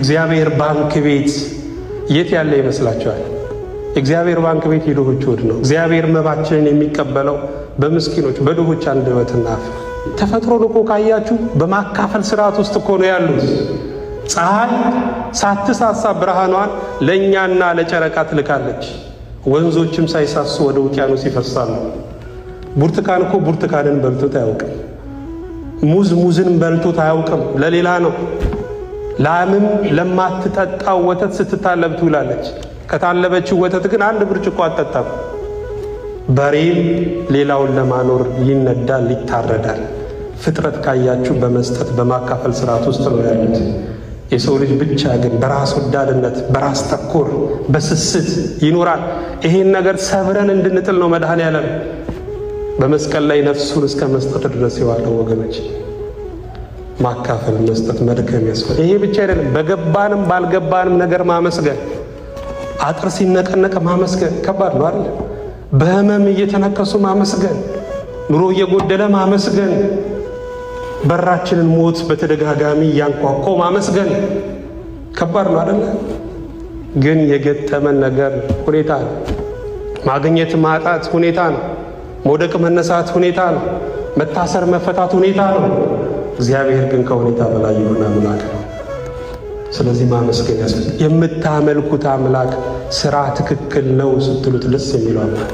እግዚአብሔር ባንክ ቤት የት ያለ ይመስላችኋል? እግዚአብሔር ባንክ ቤት የድሆች ሆድ ነው። እግዚአብሔር መባችንን የሚቀበለው በምስኪኖች በድሆች አንደበትና አፍ። ተፈጥሮን እኮ ካያችሁ በማካፈል ስርዓት ውስጥ እኮ ነው ያሉት። ፀሐይ ሳትሳሳ ብርሃኗን ለእኛና ለጨረቃ ትልካለች። ወንዞችም ሳይሳሱ ወደ ውቅያኖስ ይፈሳሉ። ብርቱካን እኮ ብርቱካንን በልቶት አያውቅም። ሙዝ ሙዝን በልቶት አያውቅም። ለሌላ ነው። ላምም ለማትጠጣው ወተት ስትታለብ ትውላለች። ከታለበችው ወተት ግን አንድ ብርጭቆ አትጠጣም። በሬም ሌላውን ለማኖር ይነዳል፣ ይታረዳል። ፍጥረት ካያችሁ በመስጠት በማካፈል ስርዓት ውስጥ ነው ያሉት። የሰው ልጅ ብቻ ግን በራስ ወዳድነት፣ በራስ ተኮር፣ በስስት ይኖራል። ይሄን ነገር ሰብረን እንድንጥል ነው መድኃኔዓለም በመስቀል ላይ ነፍሱን እስከ መስጠት ድረስ የዋለው። ወገኖች ማካፈል፣ መስጠት፣ መድከም ያስፈልጋል። ይሄ ብቻ አይደለም፣ በገባንም ባልገባንም ነገር ማመስገን። አጥር ሲነቀነቅ ማመስገን ከባድ ነው አይደል? በህመም እየተነከሱ ማመስገን፣ ኑሮ እየጎደለ ማመስገን፣ በራችንን ሞት በተደጋጋሚ እያንኳኳ ማመስገን ከባድ ነው አይደል? ግን የገጠመን ነገር ሁኔታ ነው። ማግኘት ማጣት ሁኔታ ነው። መውደቅ መነሳት ሁኔታ ነው። መታሰር መፈታት ሁኔታ ነው። እግዚአብሔር ግን ከሁኔታ በላይ የሆነ አምላክ ነው። ስለዚህ ማመስገን ያስፈልጋል። የምታመልኩት አምላክ ስራ ትክክል ነው ስትሉት ደስ የሚለው አምላክ